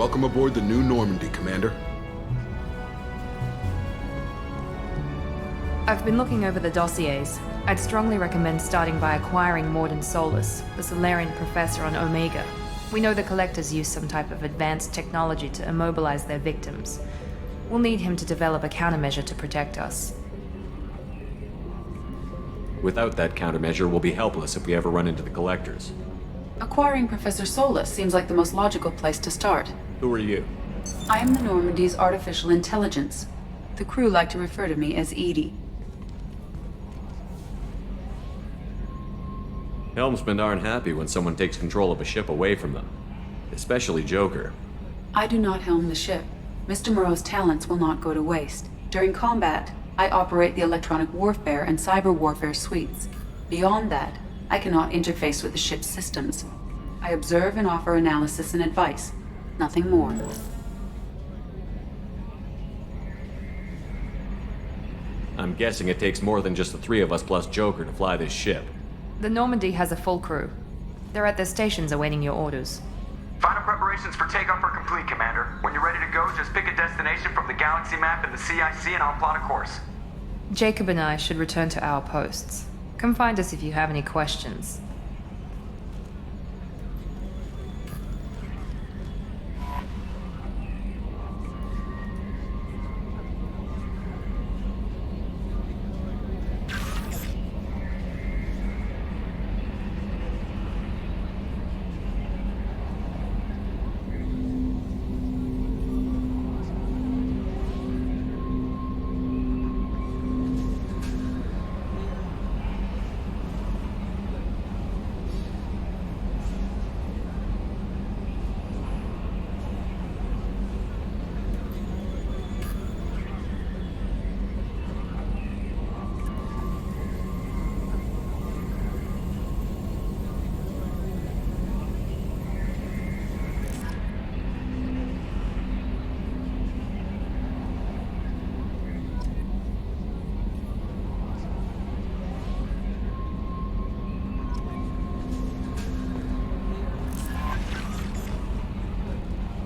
Welcome aboard the new Normandy, Commander. I've been looking over the dossiers. I'd strongly recommend starting by acquiring Morden Solus, the Solarian professor on Omega. We know the Collectors use some type of advanced technology to immobilize their victims. We'll need him to develop a countermeasure to protect us. Without that countermeasure, we'll be helpless if we ever run into the Collectors. Acquiring Professor Solus seems like the most logical place to start. Who are you? I am the Normandy's artificial intelligence. The crew like to refer to me as Edie. Helmsmen aren't happy when someone takes control of a ship away from them. Especially Joker. I do not helm the ship. Mr. Moreau's talents will not go to waste. During combat, I operate the electronic warfare and cyber warfare suites. Beyond that, I cannot interface with the ship's systems. I observe and offer analysis and advice. Nothing more. I'm guessing it takes more than just the three of us plus Joker to fly this ship. The Normandy has a full crew. They're at their stations awaiting your orders. Final preparations for takeoff are complete, Commander. When you're ready to go, just pick a destination from the galaxy map in the CIC and I'll plot a course. Jacob and I should return to our posts. Come find us if you have any questions.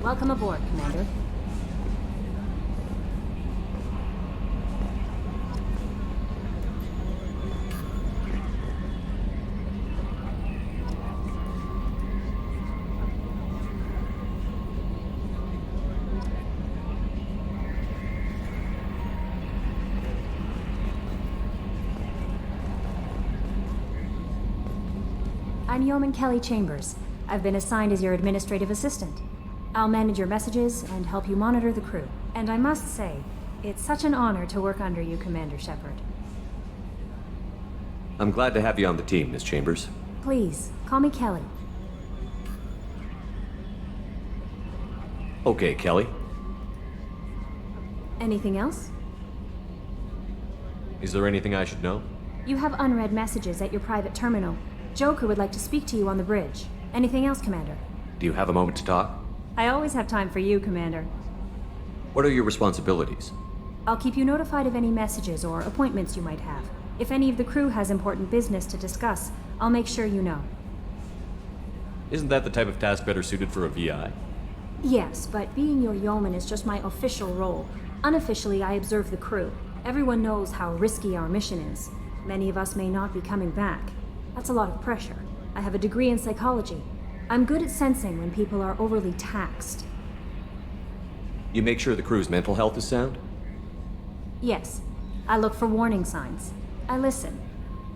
Welcome aboard, Commander. I'm Yeoman Kelly Chambers. I've been assigned as your administrative assistant. I'll manage your messages and help you monitor the crew. And I must say, it's such an honor to work under you, Commander Shepard. I'm glad to have you on the team, Miss Chambers. Please, call me Kelly. Okay, Kelly. Anything else? Is there anything I should know? You have unread messages at your private terminal. Joker would like to speak to you on the bridge. Anything else, Commander? Do you have a moment to talk? I always have time for you, Commander. What are your responsibilities? I'll keep you notified of any messages or appointments you might have. If any of the crew has important business to discuss, I'll make sure you know. Isn't that the type of task better suited for a VI? Yes, but being your yeoman is just my official role. Unofficially, I observe the crew. Everyone knows how risky our mission is. Many of us may not be coming back. That's a lot of pressure. I have a degree in psychology. I'm good at sensing when people are overly taxed. You make sure the crew's mental health is sound? Yes. I look for warning signs. I listen.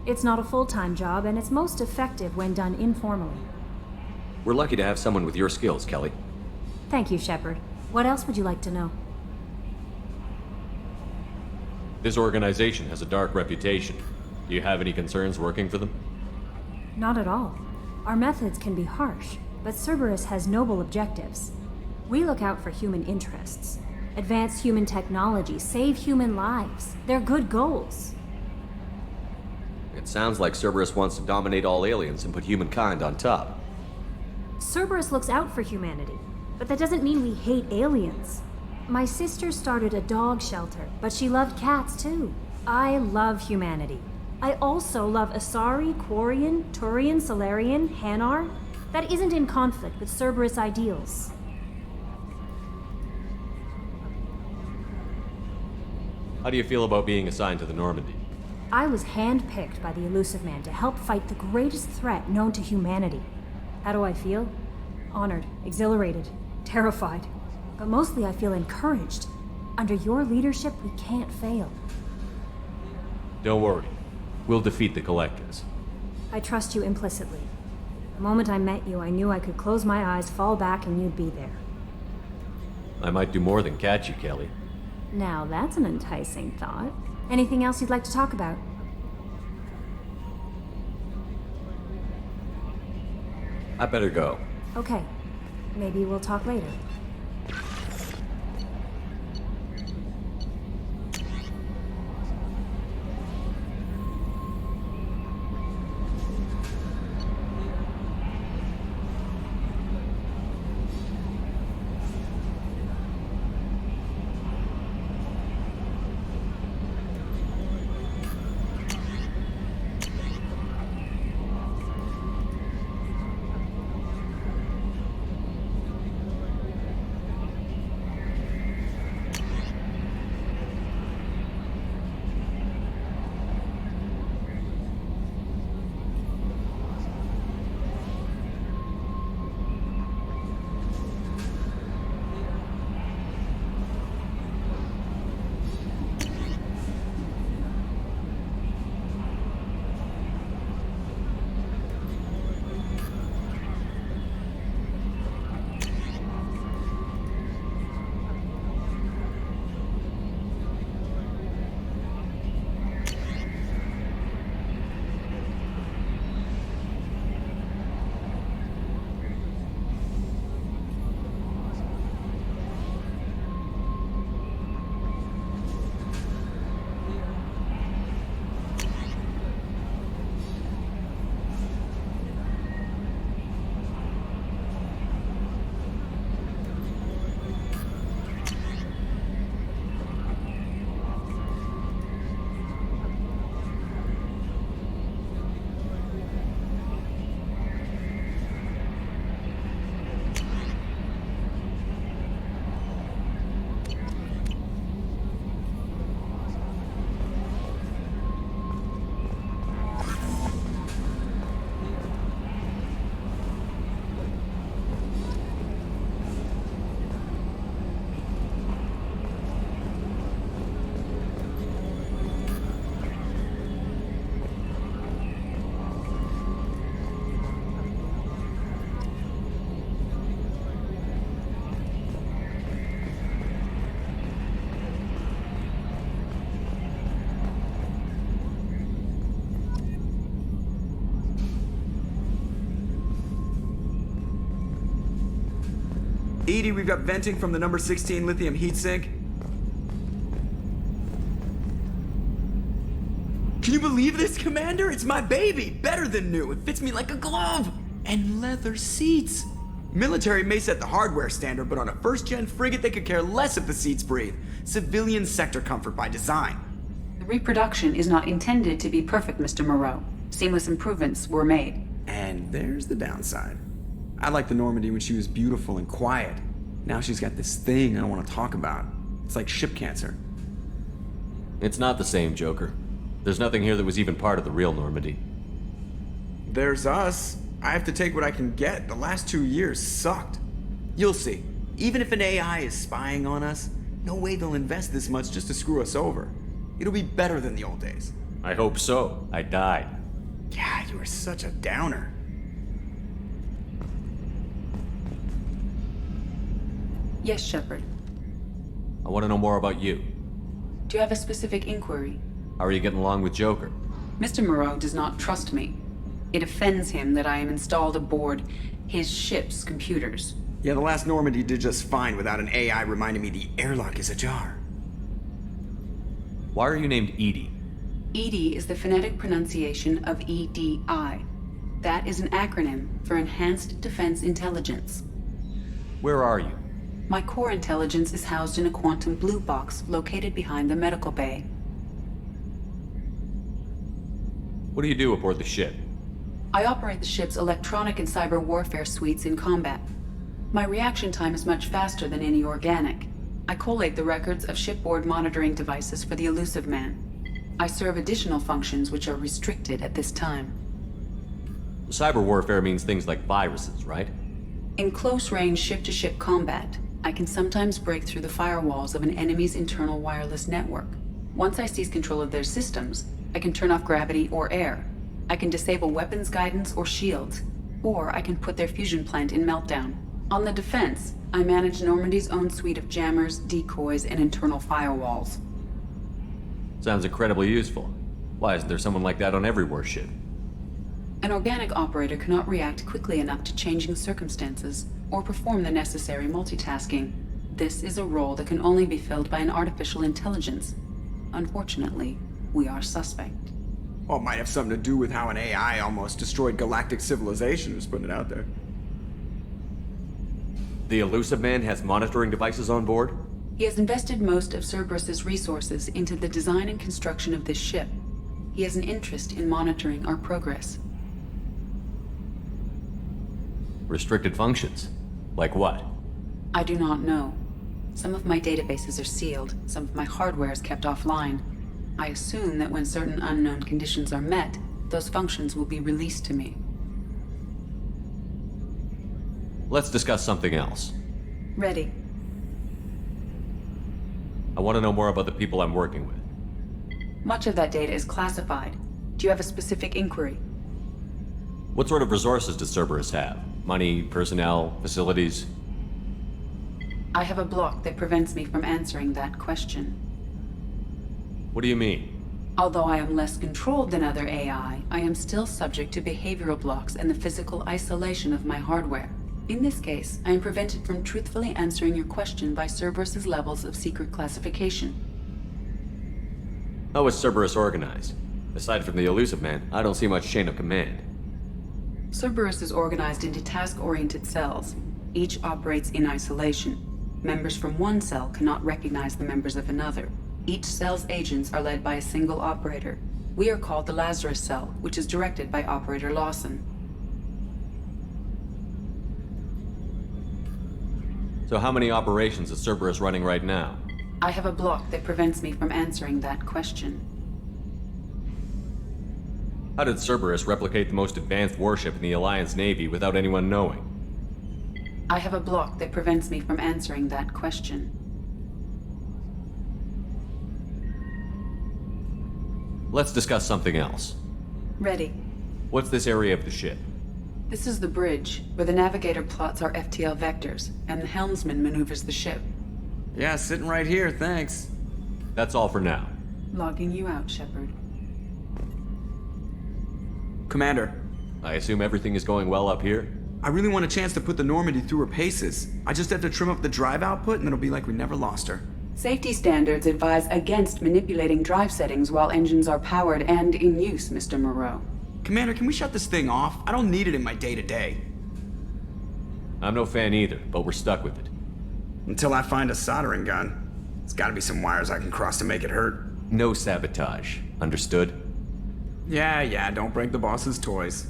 It's not a full-time job, and it's most effective when done informally. We're lucky to have someone with your skills, Kelly. Thank you, Shepard. What else would you like to know? This organization has a dark reputation. Do you have any concerns working for them? Not at all. Our methods can be harsh, but Cerberus has noble objectives. We look out for human interests. Advance human technology, save human lives. They're good goals. It sounds like Cerberus wants to dominate all aliens and put humankind on top. Cerberus looks out for humanity, but that doesn't mean we hate aliens. My sister started a dog shelter, but she loved cats too. I love humanity. I also love Asari, Quarian, Turian, Solarian, Hanar. That isn't in conflict with Cerberus ideals. How do you feel about being assigned to the Normandy? I was handpicked by the Elusive Man to help fight the greatest threat known to humanity. How do I feel? Honored, exhilarated, terrified. But mostly I feel encouraged. Under your leadership, we can't fail. Don't worry. We'll defeat the Collectors. I trust you implicitly. The moment I met you, I knew I could close my eyes, fall back, and you'd be there. I might do more than catch you, Kelly. Now that's an enticing thought. Anything else you'd like to talk about? I better go. Okay. Maybe we'll talk later. Edie, we've got venting from the number 16 lithium heatsink. Can you believe this, Commander? It's my baby! Better than new. It fits me like a glove! And leather seats! Military may set the hardware standard, but on a first-gen frigate, they could care less if the seats breathe. Civilian sector comfort by design. The reproduction is not intended to be perfect, Mr. Moreau. Seamless improvements were made. And there's the downside. I liked the Normandy when she was beautiful and quiet. Now she's got this thing I don't want to talk about. It's like ship cancer. It's not the same, Joker. There's nothing here that was even part of the real Normandy. There's us. I have to take what I can get. The last 2 years sucked. You'll see. Even if an AI is spying on us, no way they'll invest this much just to screw us over. It'll be better than the old days. I hope so. I died. Yeah, you are such a downer. Yes, Shepard. I want to know more about you. Do you have a specific inquiry? How are you getting along with Joker? Mr. Moreau does not trust me. It offends him that I am installed aboard his ship's computers. Yeah, the last Normandy did just fine without an AI reminding me the airlock is ajar. Why are you named Edie? EDI is the phonetic pronunciation of EDI. That is an acronym for Enhanced Defense Intelligence. Where are you? My core intelligence is housed in a quantum blue box located behind the medical bay. What do you do aboard the ship? I operate the ship's electronic and cyber warfare suites in combat. My reaction time is much faster than any organic. I collate the records of shipboard monitoring devices for the Elusive Man. I serve additional functions which are restricted at this time. Cyber warfare means things like viruses, right? In close-range ship-to-ship combat, I can sometimes break through the firewalls of an enemy's internal wireless network. Once I seize control of their systems, I can turn off gravity or air. I can disable weapons guidance or shields, or I can put their fusion plant in meltdown. On the defense, I manage Normandy's own suite of jammers, decoys, and internal firewalls. Sounds incredibly useful. Why isn't there someone like that on every warship? An organic operator cannot react quickly enough to changing circumstances or perform the necessary multitasking. This is a role that can only be filled by an artificial intelligence. Unfortunately, we are suspect. Well, it might have something to do with how an AI almost destroyed galactic civilization, just putting it out there. The Elusive Man has monitoring devices on board? He has invested most of Cerberus's resources into the design and construction of this ship. He has an interest in monitoring our progress. Restricted functions? Like what? I do not know. Some of my databases are sealed, some of my hardware is kept offline. I assume that when certain unknown conditions are met, those functions will be released to me. Let's discuss something else. Ready. I want to know more about the people I'm working with. Much of that data is classified. Do you have a specific inquiry? What sort of resources does Cerberus have? Money, personnel, facilities? I have a block that prevents me from answering that question. What do you mean? Although I am less controlled than other AI, I am still subject to behavioral blocks and the physical isolation of my hardware. In this case, I am prevented from truthfully answering your question by Cerberus's levels of secret classification. How is Cerberus organized? Aside from the Elusive Man, I don't see much chain of command. Cerberus is organized into task-oriented cells. Each operates in isolation. Members from one cell cannot recognize the members of another. Each cell's agents are led by a single operator. We are called the Lazarus Cell, which is directed by Operator Lawson. So how many operations is Cerberus running right now? I have a block that prevents me from answering that question. How did Cerberus replicate the most advanced warship in the Alliance Navy without anyone knowing? I have a block that prevents me from answering that question. Let's discuss something else. Ready. What's this area of the ship? This is the bridge, where the navigator plots our FTL vectors, and the helmsman maneuvers the ship. Yeah, sitting right here, thanks. That's all for now. Logging you out, Shepard. Commander, I assume everything is going well up here? I really want a chance to put the Normandy through her paces. I just have to trim up the drive output and it'll be like we never lost her. Safety standards advise against manipulating drive settings while engines are powered and in use, Mr. Moreau. Commander, can we shut this thing off? I don't need it in my day-to-day. I'm no fan either, but we're stuck with it. Until I find a soldering gun. There's gotta be some wires I can cross to make it hurt. No sabotage. Understood? Yeah, don't break the boss's toys.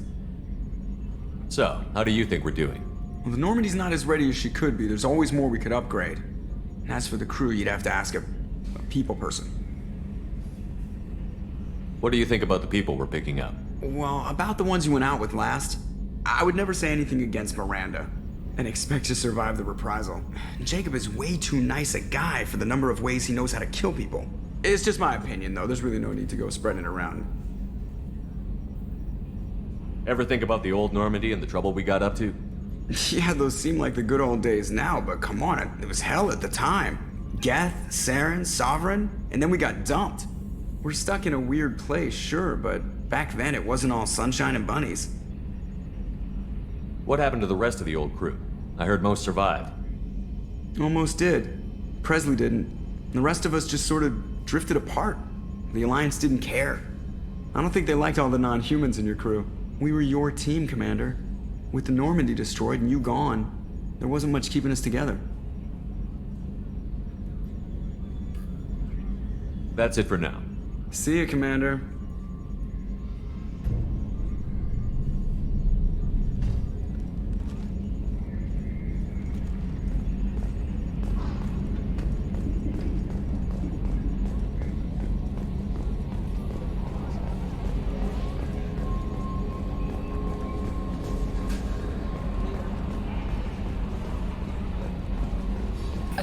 So, how do you think we're doing? Well, the Normandy's not as ready as she could be. There's always more we could upgrade. And as for the crew, you'd have to ask a people person. What do you think about the people we're picking up? Well, about the ones you went out with last, I would never say anything against Miranda and expect to survive the reprisal. Jacob is way too nice a guy for the number of ways he knows how to kill people. It's just my opinion, though. There's really no need to go spreading it around. Ever think about the old Normandy and the trouble we got up to? Yeah, those seem like the good old days now, but come on, it was hell at the time. Geth, Saren, Sovereign, and then we got dumped. We're stuck in a weird place, sure, but back then it wasn't all sunshine and bunnies. What happened to the rest of the old crew? I heard most survived. Almost did. Presley didn't. The rest of us just sort of drifted apart. The Alliance didn't care. I don't think they liked all the non-humans in your crew. We were your team, Commander. With the Normandy destroyed and you gone, there wasn't much keeping us together. That's it for now. See ya, Commander.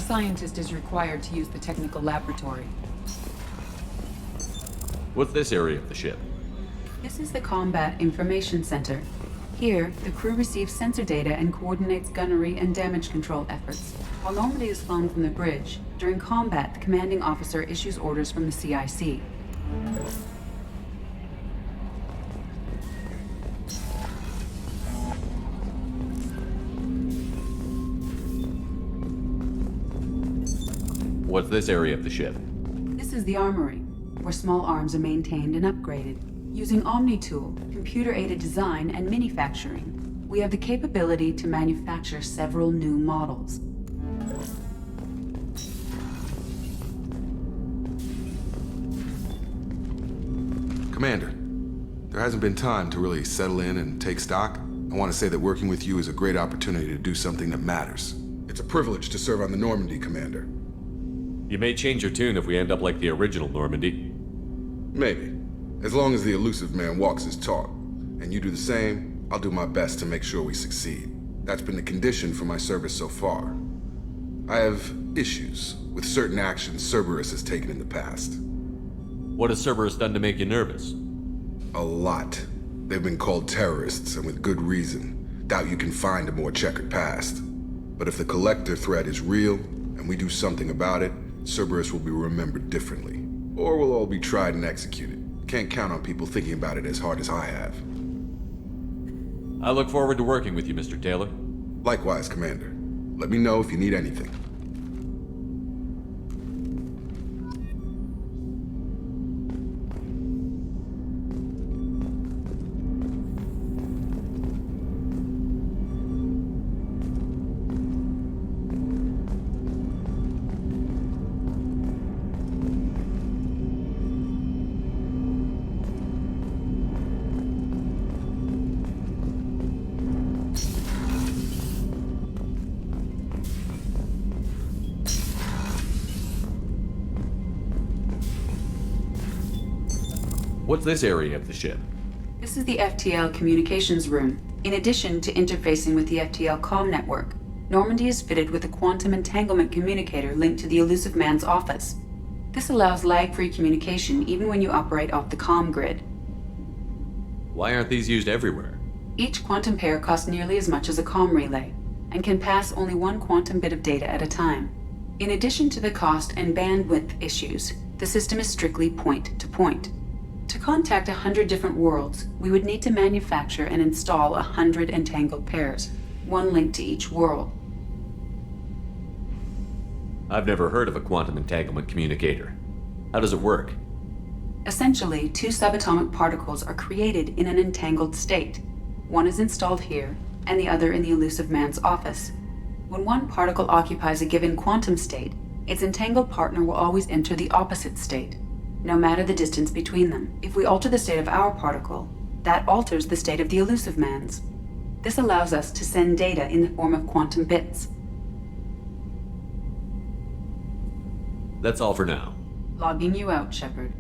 scientist is required to use the technical laboratory. What's this area of the ship? This is the Combat Information Center. Here, the crew receives sensor data and coordinates gunnery and damage control efforts. While Normandy is flown from the bridge, during combat, the commanding officer issues orders from the CIC. What's this area of the ship? This is the armory, where small arms are maintained and upgraded. Using Omni-Tool, computer-aided design, and manufacturing, we have the capability to manufacture several new models. Commander, there hasn't been time to really settle in and take stock. I want to say that working with you is a great opportunity to do something that matters. It's a privilege to serve on the Normandy, Commander. You may change your tune if we end up like the original Normandy. Maybe. As long as the elusive man walks his talk, and you do the same, I'll do my best to make sure we succeed. That's been the condition for my service so far. I have issues with certain actions Cerberus has taken in the past. What has Cerberus done to make you nervous? A lot. They've been called terrorists, and with good reason. Doubt you can find a more checkered past. But if the Collector threat is real, and we do something about it, Cerberus will be remembered differently. Or we'll all be tried and executed. Can't count on people thinking about it as hard as I have. I look forward to working with you, Mr. Taylor. Likewise, Commander. Let me know if you need anything. What's this area of the ship? This is the FTL communications room. In addition to interfacing with the FTL comm network, Normandy is fitted with a quantum entanglement communicator linked to the elusive man's office. This allows lag-free communication even when you operate off the comm grid. Why aren't these used everywhere? Each quantum pair costs nearly as much as a comm relay, and can pass only one quantum bit of data at a time. In addition to the cost and bandwidth issues, the system is strictly point-to-point. To contact 100 different worlds, we would need to manufacture and install 100 entangled pairs, one linked to each world. I've never heard of a quantum entanglement communicator. How does it work? Essentially, two subatomic particles are created in an entangled state. One is installed here, and the other in the elusive man's office. When one particle occupies a given quantum state, its entangled partner will always enter the opposite state, no matter the distance between them. If we alter the state of our particle, that alters the state of the elusive man's. This allows us to send data in the form of quantum bits. That's all for now. Logging you out, Shepard.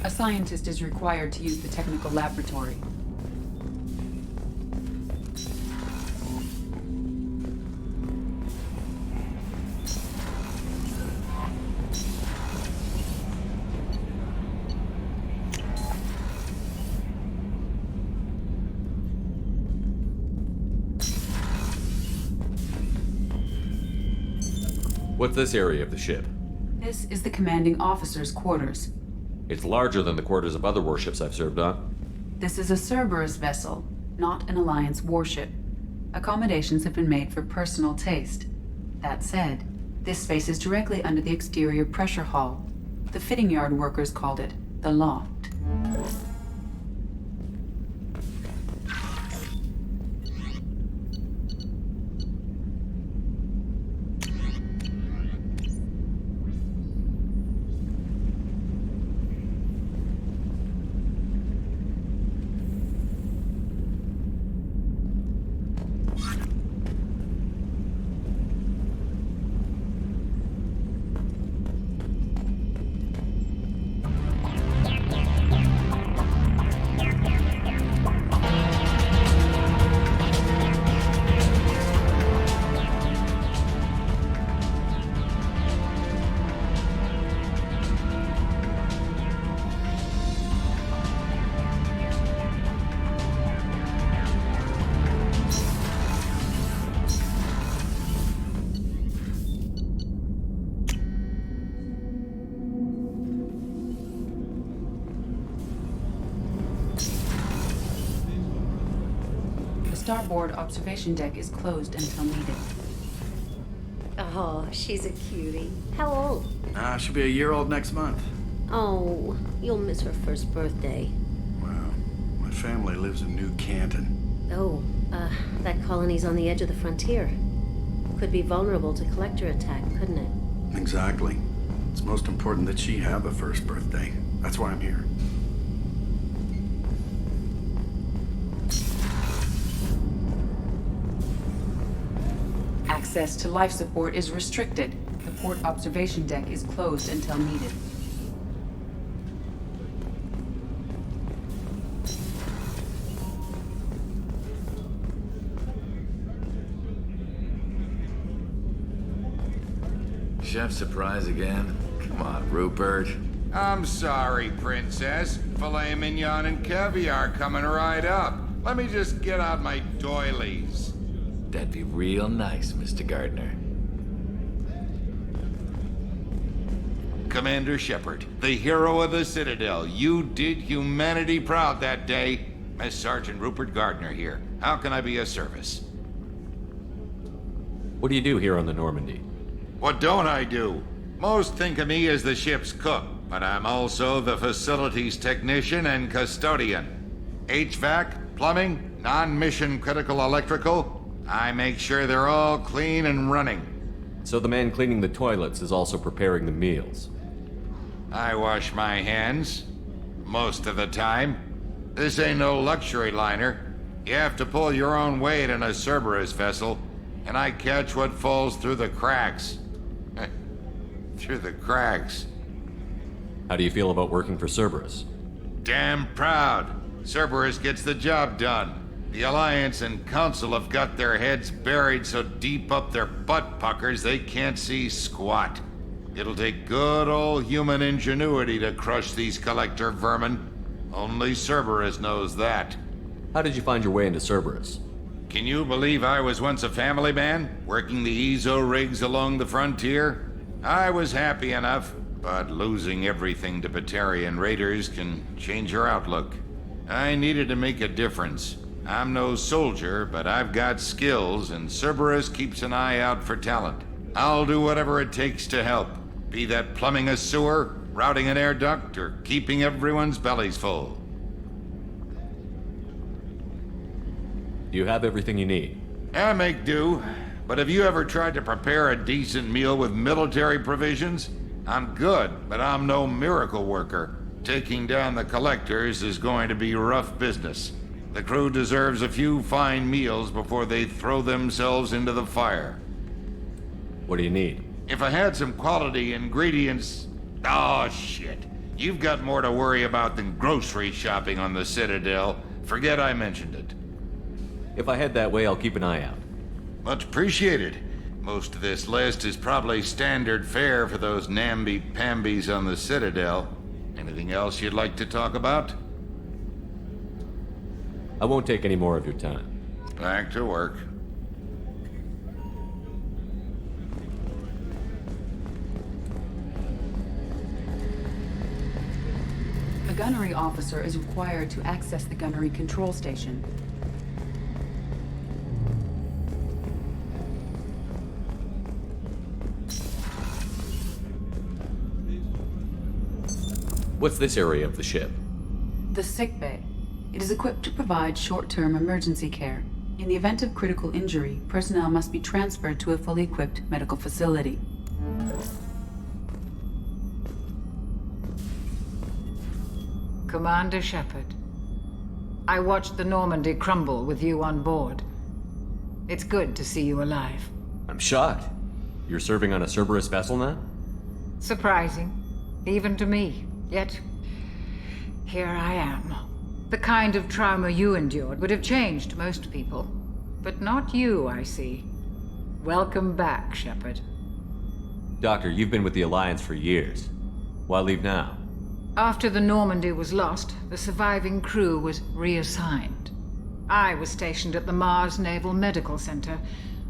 A scientist is required to use the technical laboratory. What's this area of the ship? This is the commanding officer's quarters. It's larger than the quarters of other warships I've served on. This is a Cerberus vessel, not an Alliance warship. Accommodations have been made for personal taste. That said, this space is directly under the exterior pressure hull. The fitting yard workers called it the loft. starboard observation deck is closed until needed. Oh, she's a cutie. How old? She'll be a year old next month. Oh, you'll miss her first birthday. Wow. My family lives in New Canton. Oh, that colony's on the edge of the frontier. Could be vulnerable to collector attack, couldn't it? Exactly. It's most important that she have a first birthday. That's why I'm here. Access to life support is restricted. The port observation deck is closed until needed. Chef surprise again? Come on, Rupert. I'm sorry, Princess. Filet mignon and caviar coming right up. Let me just get out my doilies. That'd be real nice, Mr. Gardner. Commander Shepard, the hero of the Citadel. You did humanity proud that day. Miss Sergeant Rupert Gardner here. How can I be of service? What do you do here on the Normandy? What don't I do? Most think of me as the ship's cook, but I'm also the facilities technician and custodian. HVAC, plumbing, non-mission critical electrical. I make sure they're all clean and running. So the man cleaning the toilets is also preparing the meals. I wash my hands. Most of the time. This ain't no luxury liner. You have to pull your own weight in a Cerberus vessel, and I catch what falls through the cracks. Through the cracks. How do you feel about working for Cerberus? Damn proud. Cerberus gets the job done. The Alliance and Council have got their heads buried so deep up their butt puckers they can't see squat. It'll take good old human ingenuity to crush these collector vermin. Only Cerberus knows that. How did you find your way into Cerberus? Can you believe I was once a family man, working the EZO rigs along the frontier? I was happy enough, but losing everything to Batarian raiders can change your outlook. I needed to make a difference. I'm no soldier, but I've got skills, and Cerberus keeps an eye out for talent. I'll do whatever it takes to help, be that plumbing a sewer, routing an air duct, or keeping everyone's bellies full. You have everything you need. I make do, but have you ever tried to prepare a decent meal with military provisions? I'm good, but I'm no miracle worker. Taking down the collectors is going to be rough business. The crew deserves a few fine meals before they throw themselves into the fire. What do you need? If I had some quality ingredients... Oh, shit. You've got more to worry about than grocery shopping on the Citadel. Forget I mentioned it. If I head that way, I'll keep an eye out. Much appreciated. Most of this list is probably standard fare for those namby-pambies on the Citadel. Anything else you'd like to talk about? I won't take any more of your time. Back to work. A gunnery officer is required to access the gunnery control station. What's this area of the ship? The sick bay. It is equipped to provide short-term emergency care. In the event of critical injury, personnel must be transferred to a fully equipped medical facility. Commander Shepard, I watched the Normandy crumble with you on board. It's good to see you alive. I'm shocked. You're serving on a Cerberus vessel now? Surprising, even to me. Yet, here I am. The kind of trauma you endured would have changed most people. But not you, I see. Welcome back, Shepard. Doctor, you've been with the Alliance for years. Why leave now? After the Normandy was lost, the surviving crew was reassigned. I was stationed at the Mars Naval Medical Center,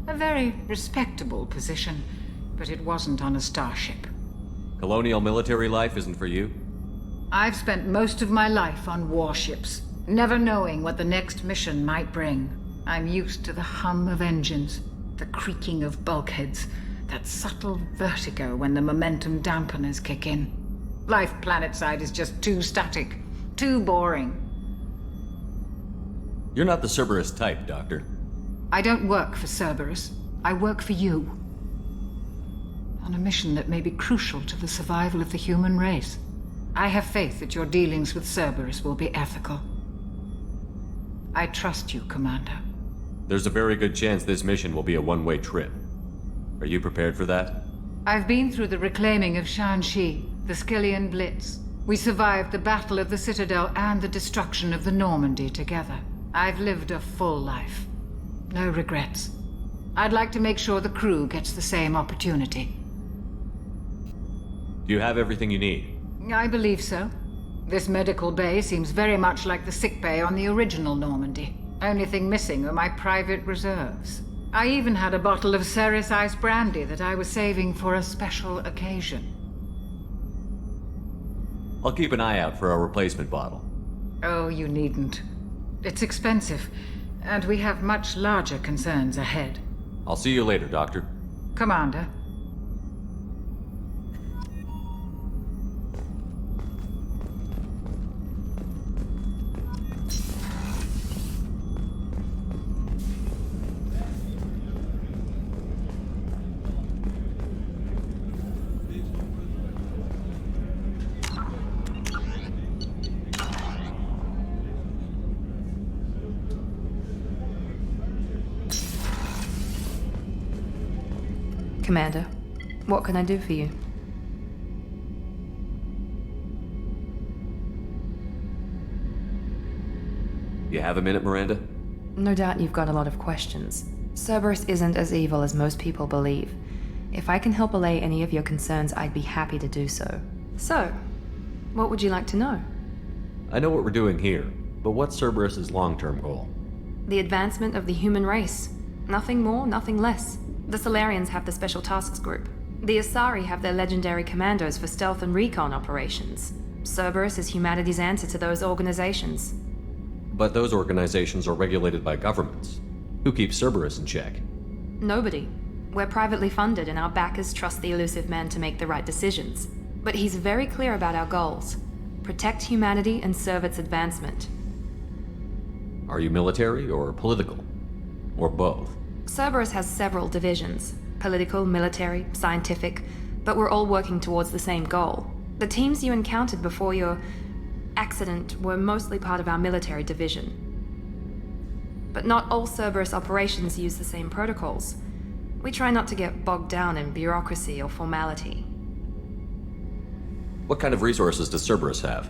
a very respectable position, but it wasn't on a starship. Colonial military life isn't for you? I've spent most of my life on warships, never knowing what the next mission might bring. I'm used to the hum of engines, the creaking of bulkheads, that subtle vertigo when the momentum dampeners kick in. Life planetside is just too static, too boring. You're not the Cerberus type, Doctor. I don't work for Cerberus. I work for you. On a mission that may be crucial to the survival of the human race. I have faith that your dealings with Cerberus will be ethical. I trust you, Commander. There's a very good chance this mission will be a one-way trip. Are you prepared for that? I've been through the reclaiming of Shanxi, the Skillian Blitz. We survived the Battle of the Citadel and the destruction of the Normandy together. I've lived a full life. No regrets. I'd like to make sure the crew gets the same opportunity. Do you have everything you need? I believe so. This medical bay seems very much like the sick bay on the original Normandy. Only thing missing are my private reserves. I even had a bottle of Ceres Ice brandy that I was saving for a special occasion. I'll keep an eye out for a replacement bottle. Oh, you needn't. It's expensive, and we have much larger concerns ahead. I'll see you later, Doctor. Commander. Commander, what can I do for you? You have a minute, Miranda? No doubt you've got a lot of questions. Cerberus isn't as evil as most people believe. If I can help allay any of your concerns, I'd be happy to do so. So, what would you like to know? I know what we're doing here, but what's Cerberus's long-term goal? The advancement of the human race. Nothing more, nothing less. The Solarians have the Special Tasks Group. The Asari have their legendary commandos for stealth and recon operations. Cerberus is humanity's answer to those organizations. But those organizations are regulated by governments. Who keeps Cerberus in check? Nobody. We're privately funded and our backers trust the elusive man to make the right decisions. But he's very clear about our goals. Protect humanity and serve its advancement. Are you military or political? Or both? Cerberus has several divisions. Political, military, scientific, but we're all working towards the same goal. The teams you encountered before your accident were mostly part of our military division. But not all Cerberus operations use the same protocols. We try not to get bogged down in bureaucracy or formality. What kind of resources does Cerberus have?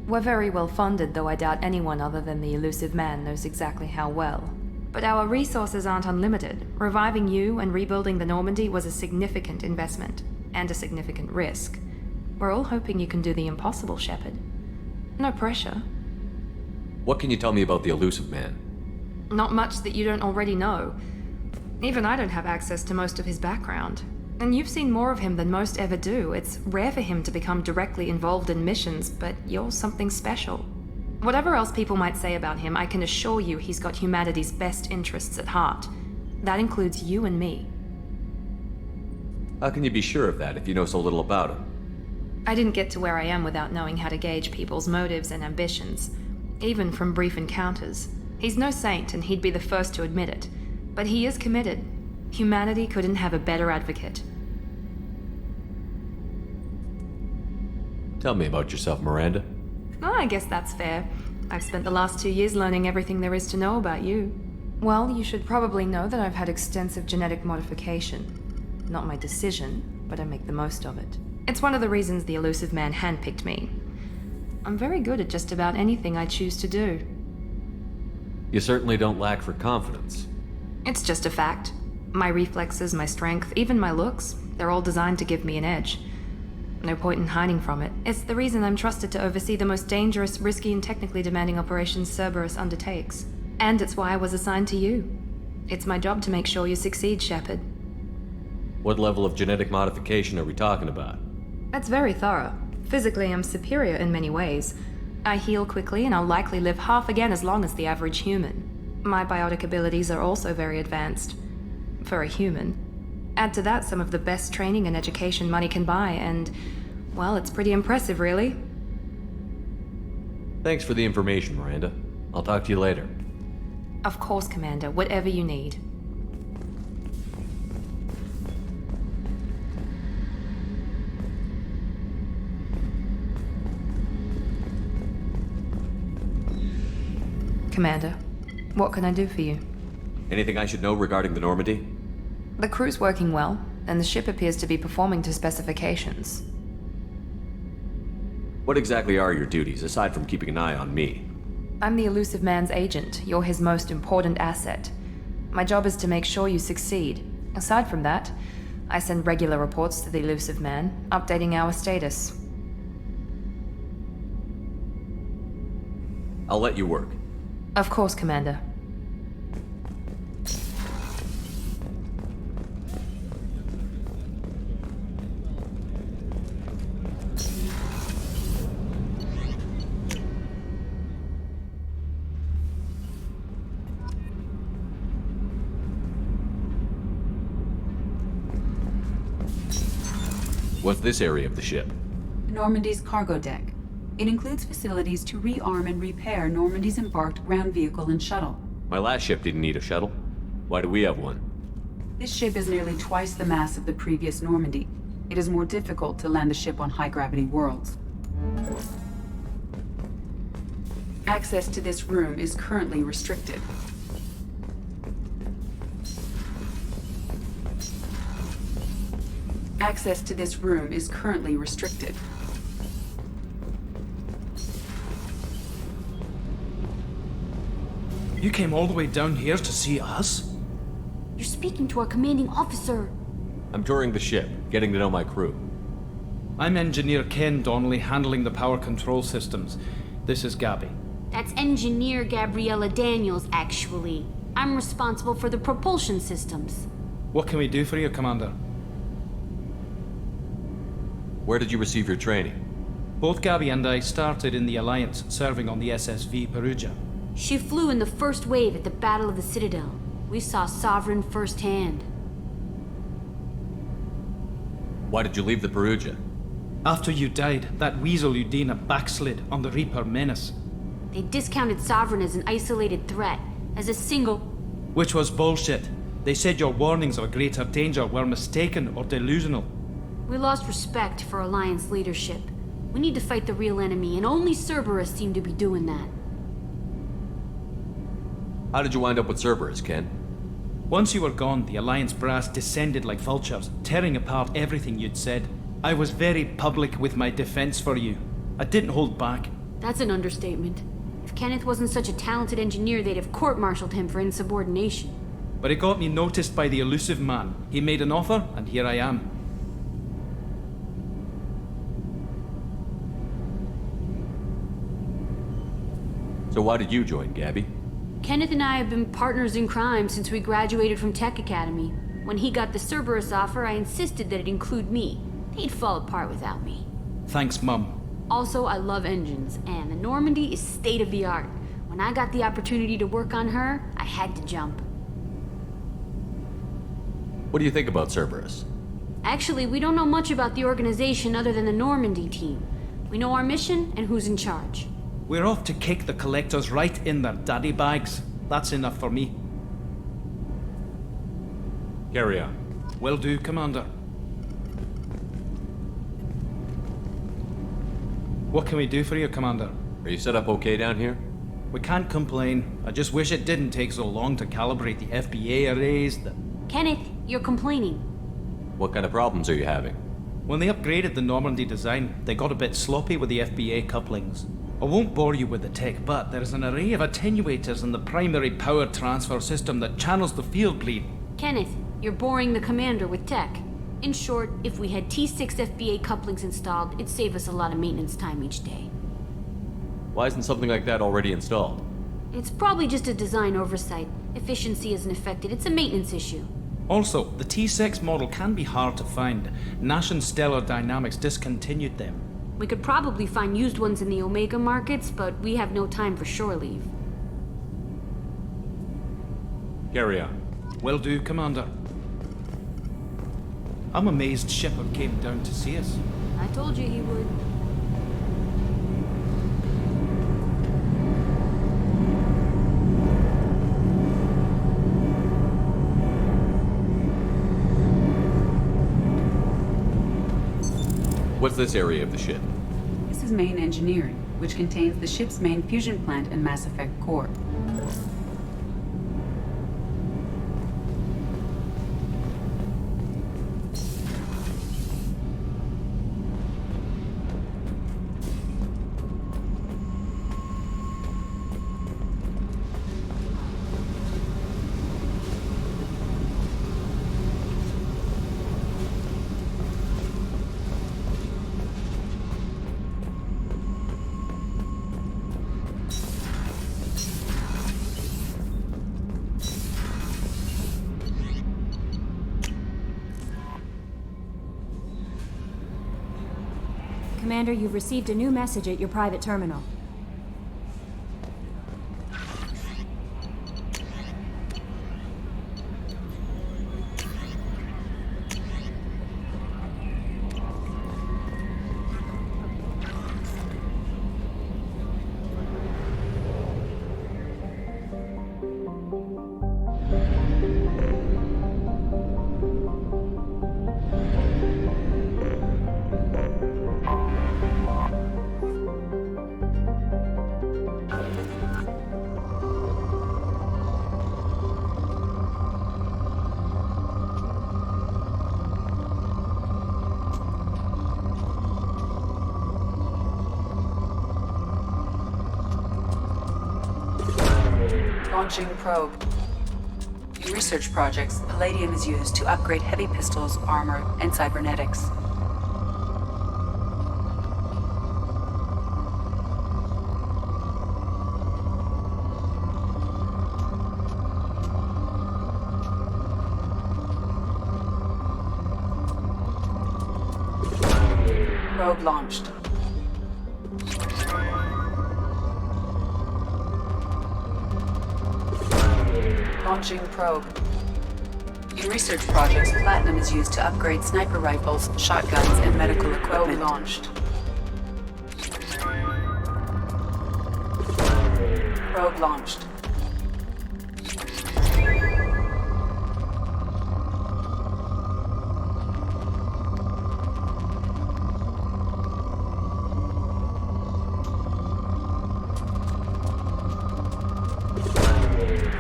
We're very well funded, though I doubt anyone other than the elusive man knows exactly how well. But our resources aren't unlimited. Reviving you and rebuilding the Normandy was a significant investment, and a significant risk. We're all hoping you can do the impossible, Shepard. No pressure. What can you tell me about the elusive man? Not much that you don't already know. Even I don't have access to most of his background. And you've seen more of him than most ever do. It's rare for him to become directly involved in missions, but you're something special. Whatever else people might say about him, I can assure you he's got humanity's best interests at heart. That includes you and me. How can you be sure of that if you know so little about him? I didn't get to where I am without knowing how to gauge people's motives and ambitions, even from brief encounters. He's no saint, and he'd be the first to admit it. But he is committed. Humanity couldn't have a better advocate. Tell me about yourself, Miranda. Oh, I guess that's fair. I've spent the last 2 years learning everything there is to know about you. Well, you should probably know that I've had extensive genetic modification. Not my decision, but I make the most of it. It's one of the reasons the elusive man handpicked me. I'm very good at just about anything I choose to do. You certainly don't lack for confidence. It's just a fact. My reflexes, my strength, even my looks, they're all designed to give me an edge. No point in hiding from it. It's the reason I'm trusted to oversee the most dangerous, risky, and technically demanding operations Cerberus undertakes. And it's why I was assigned to you. It's my job to make sure you succeed, Shepard. What level of genetic modification are we talking about? That's very thorough. Physically, I'm superior in many ways. I heal quickly, and I'll likely live half again as long as the average human. My biotic abilities are also very advanced. For a human. Add to that some of the best training and education money can buy, and, well, it's pretty impressive, really. Thanks for the information, Miranda. I'll talk to you later. Of course, Commander. Whatever you need. Commander, what can I do for you? Anything I should know regarding the Normandy? The crew's working well, and the ship appears to be performing to specifications. What exactly are your duties, aside from keeping an eye on me? I'm the Elusive Man's agent. You're his most important asset. My job is to make sure you succeed. Aside from that, I send regular reports to the Elusive Man, updating our status. I'll let you work. Of course, Commander. What's this area of the ship? Normandy's cargo deck. It includes facilities to rearm and repair Normandy's embarked ground vehicle and shuttle. My last ship didn't need a shuttle. Why do we have one? This ship is nearly twice the mass of the previous Normandy. It is more difficult to land the ship on high-gravity worlds. Access to this room is currently restricted. Access to this room is currently restricted. You came all the way down here to see us? You're speaking to our commanding officer. I'm touring the ship, getting to know my crew. I'm Engineer Ken Donnelly, handling the power control systems. This is Gabby. That's Engineer Gabriella Daniels, actually. I'm responsible for the propulsion systems. What can we do for you, Commander? Where did you receive your training? Both Gabby and I started in the Alliance, serving on the SSV Perugia. She flew in the first wave at the Battle of the Citadel. We saw Sovereign firsthand. Why did you leave the Perugia? After you died, that weasel Udina backslid on the Reaper Menace. They discounted Sovereign as an isolated threat, as a single... Which was bullshit. They said your warnings of a greater danger were mistaken or delusional. We lost respect for Alliance leadership. We need to fight the real enemy, and only Cerberus seemed to be doing that. How did you wind up with Cerberus, Ken? Once you were gone, the Alliance brass descended like vultures, tearing apart everything you'd said. I was very public with my defense for you. I didn't hold back. That's an understatement. If Kenneth wasn't such a talented engineer, they'd have court-martialed him for insubordination. But it got me noticed by the Elusive Man. He made an offer, and here I am. So why did you join, Gabby? Kenneth and I have been partners in crime since we graduated from Tech Academy. When he got the Cerberus offer, I insisted that it include me. He'd fall apart without me. Thanks, Mum. Also, I love engines, and the Normandy is state-of-the-art. When I got the opportunity to work on her, I had to jump. What do you think about Cerberus? Actually, we don't know much about the organization other than the Normandy team. We know our mission and who's in charge. We're off to kick the Collectors right in their daddy bags. That's enough for me. Carry on. Will do, Commander. What can we do for you, Commander? Are you set up okay down here? We can't complain. I just wish it didn't take so long to calibrate the FBA arrays. Kenneth, you're complaining. What kind of problems are you having? When they upgraded the Normandy design, they got a bit sloppy with the FBA couplings. I won't bore you with the tech, but there is an array of attenuators in the primary power transfer system that channels the field bleed. Kenneth, you're boring the commander with tech. In short, if we had T6 FBA couplings installed, it'd save us a lot of maintenance time each day. Why isn't something like that already installed? It's probably just a design oversight. Efficiency isn't affected, it's a maintenance issue. Also, the T6 model can be hard to find. Nash and Stellar Dynamics discontinued them. We could probably find used ones in the Omega markets, but we have no time for shore leave. Carry on. Will do, Commander. I'm amazed Shepard came down to see us. I told you he would. What's this area of the ship? This is main engineering, which contains the ship's main fusion plant and Mass Effect core. Commander, you've received a new message at your private terminal. Launching probe. In research projects, palladium is used to upgrade heavy pistols, armor, and cybernetics. Probe launched. Launching probe. In research projects, platinum is used to upgrade sniper rifles, shotguns, and medical equipment. Probe launched. Probe launched.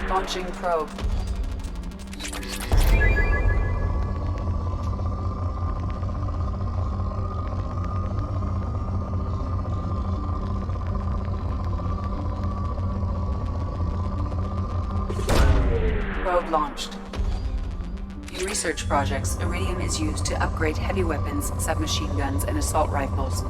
Launching probe. Probe launched. In research projects, iridium is used to upgrade heavy weapons, submachine guns, and assault rifles.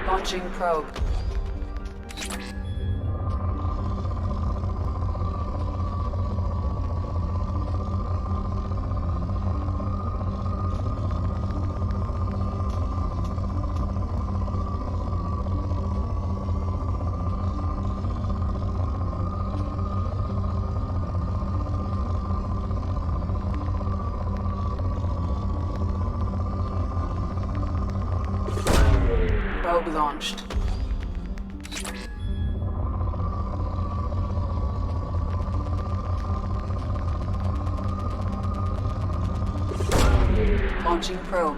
Launching probe. Probe launched. Launching probe.